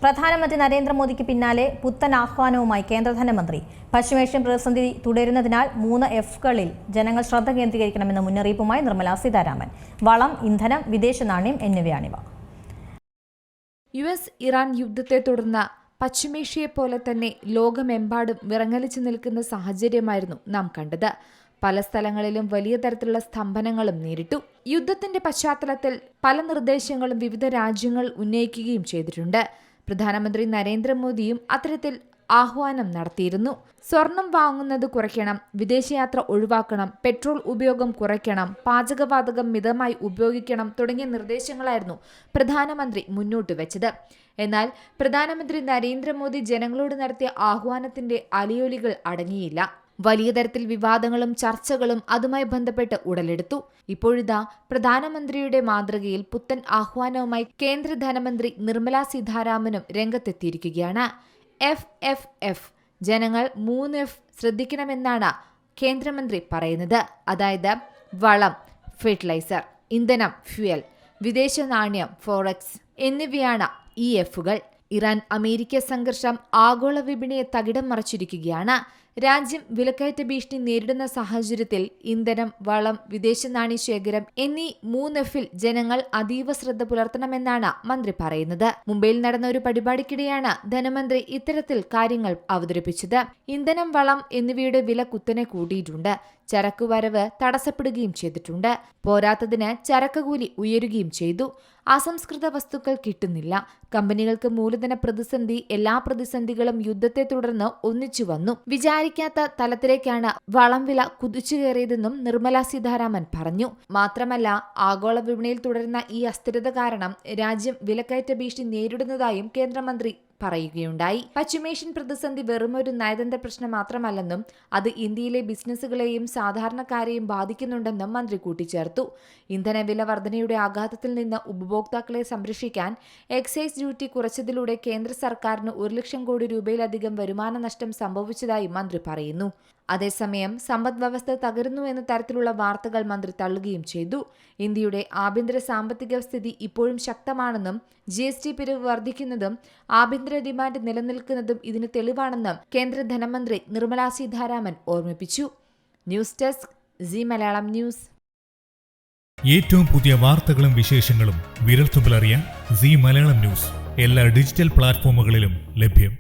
പ്രധാനമന്ത്രി നരേന്ദ്രമോദിക്ക് പിന്നാലെ പുത്തൻ ആഹ്വാനവുമായി കേന്ദ്ര ധനമന്ത്രി. പശ്ചിമേഷ്യൻ പ്രതിസന്ധി തുടരുന്നതിനാൽ 3 Fകളിൽ ജനങ്ങൾ ശ്രദ്ധ കേന്ദ്രീകരിക്കണമെന്ന മുന്നറിയിപ്പുമായി നിർമ്മലാ സീതാരാമൻ. വളം, ഇന്ധനം, വിദേശ നാണ്യം എന്നിവയാണിവ. US-ഇറാൻ യുദ്ധത്തെ തുടർന്ന് പശ്ചിമേഷ്യയെപ്പോലെ തന്നെ ലോകമെമ്പാടും വിറങ്ങലിച്ചു നിൽക്കുന്ന സാഹചര്യമായിരുന്നു നാം കണ്ടത്. പല സ്ഥലങ്ങളിലും വലിയ തരത്തിലുള്ള സ്തംഭനങ്ങളും നേരിട്ടു. യുദ്ധത്തിന്റെ പശ്ചാത്തലത്തിൽ പല നിർദ്ദേശങ്ങളും വിവിധ രാജ്യങ്ങൾ ഉന്നയിക്കുകയും ചെയ്തിട്ടുണ്ട്. പ്രധാനമന്ത്രി നരേന്ദ്രമോദിയും അത്തരത്തിൽ ആഹ്വാനം നടത്തിയിരുന്നു. സ്വർണം വാങ്ങുന്നത് കുറയ്ക്കണം, വിദേശയാത്ര ഒഴിവാക്കണം, പെട്രോൾ ഉപയോഗം കുറയ്ക്കണം, പാചകവാതകം മിതമായി ഉപയോഗിക്കണം തുടങ്ങിയ നിർദ്ദേശങ്ങളായിരുന്നു പ്രധാനമന്ത്രി മുന്നോട്ട് വെച്ചത്. എന്നാൽ പ്രധാനമന്ത്രി നരേന്ദ്രമോദി ജനങ്ങളോട് നടത്തിയ ആഹ്വാനത്തിന്റെ അലയൊലികൾ അടങ്ങിയില്ല. വലിയ തരത്തിൽ വിവാദങ്ങളും ചർച്ചകളും അതുമായി ബന്ധപ്പെട്ട് ഉടലെടുത്തു. ഇപ്പോഴിതാ പ്രധാനമന്ത്രിയുടെ മാതൃകയിൽ പുത്തൻ ആഹ്വാനവുമായി കേന്ദ്ര ധനമന്ത്രി നിർമ്മലാ സീതാരാമനും രംഗത്തെത്തിയിരിക്കുകയാണ്. FFF ജനങ്ങൾ 3 F ശ്രദ്ധിക്കണമെന്നാണ് കേന്ദ്രമന്ത്രി പറയുന്നത്. അതായത് വളം, ഫെർട്ടിലൈസർ, ഇന്ധനം, ഫ്യൂവൽ, വിദേശ നാണ്യം, ഫോറക്സ് എന്നിവയാണ് ഈ Fകൾ. ഇറാൻ അമേരിക്ക സംഘർഷം ആഗോള വിപണിയെ തകിടം മറിച്ചിരിക്കുകയാണ്. രാജ്യം വിലക്കയറ്റ ഭീഷണി നേരിടുന്ന സാഹചര്യത്തിൽ ഇന്ധനം, വളം, വിദേശ നാണ്യ ശേഖരം എന്നീ 3 Fൽ ജനങ്ങൾ അതീവ ശ്രദ്ധ പുലർത്തണമെന്നാണ് മന്ത്രി പറയുന്നത്. മുംബൈയിൽ നടന്ന ഒരു പരിപാടിക്കിടെയാണ് ധനമന്ത്രി ഇത്തരത്തിൽ കാര്യങ്ങൾ അവതരിപ്പിച്ചത്. ഇന്ധനം, വളം എന്നിവയുടെ വില കുത്തനെ കൂടിയിട്ടുണ്ട്. ചരക്കു വരവ് തടസ്സപ്പെടുകയും ചെയ്തിട്ടുണ്ട്. പോരാത്തതിന് ചരക്ക് കൂലി ഉയരുകയും ചെയ്തു. അസംസ്കൃത വസ്തുക്കൾ കിട്ടുന്നില്ല. കമ്പനികൾക്ക് മൂലധന പ്രതിസന്ധി. എല്ലാ പ്രതിസന്ധികളും യുദ്ധത്തെ തുടർന്ന് ഒന്നിച്ചു വന്നു. വിചാരിക്കാത്ത തലത്തിലേക്കാണ് വളം വില കുതിച്ചുകയറിയതെന്നും നിർമ്മലാ സീതാരാമൻ പറഞ്ഞു. മാത്രമല്ല, ആഗോള വിപണിയിൽ തുടരുന്ന ഈ അസ്ഥിരത കാരണം രാജ്യം വിലക്കയറ്റ ഭീഷണി നേരിടുന്നതായും കേന്ദ്രമന്ത്രി പറയുകയുണ്ടായി. പശ്ചിമേഷ്യൻ പ്രതിസന്ധി വെറുമൊരു നയതന്ത്ര പ്രശ്നം മാത്രമല്ലെന്നും അത് ഇന്ത്യയിലെ ബിസിനസ്സുകളെയും സാധാരണക്കാരെയും ബാധിക്കുന്നുണ്ടെന്നും മന്ത്രി കൂട്ടിച്ചേർത്തു. ഇന്ധനവില വർധനയുടെ ആഘാതത്തിൽ നിന്ന് ഉപഭോക്താക്കളെ സംരക്ഷിക്കാൻ എക്സൈസ് ഡ്യൂട്ടി കുറച്ചതിലൂടെ കേന്ദ്ര സർക്കാരിന് 1 ലക്ഷം കോടി രൂപയിലധികം വരുമാന നഷ്ടം സംഭവിച്ചതായി മന്ത്രി പറയുന്നു. അതേസമയം സമ്പദ് വ്യവസ്ഥ തകരുന്നു എന്ന തരത്തിലുള്ള വാർത്തകൾ മന്ത്രി തള്ളുകയും ചെയ്തു. ഇന്ത്യയുടെ ആഭ്യന്തര സാമ്പത്തിക സ്ഥിതി ഇപ്പോഴും ശക്തമാണെന്നും GST പിരിവ് വർദ്ധിക്കുന്നതും ആഭ്യന്തര ഡിമാൻഡ് നിലനിൽക്കുന്നതും ഇതിന് തെളിവാണെന്നും കേന്ദ്ര ധനമന്ത്രി നിർമ്മലാ സീതാരാമൻ ഓർമ്മിപ്പിച്ചു. News desk Zee Malayalam news. ഏറ്റവും പുതിയ വാർത്തകളും വിശേഷങ്ങളും വിരൽത്തുമ്പിലറിയാൻ സീ മലയാളം ന്യൂസ് എല്ലാ ഡിജിറ്റൽ പ്ലാറ്റ്ഫോമുകളിലും ലഭ്യം.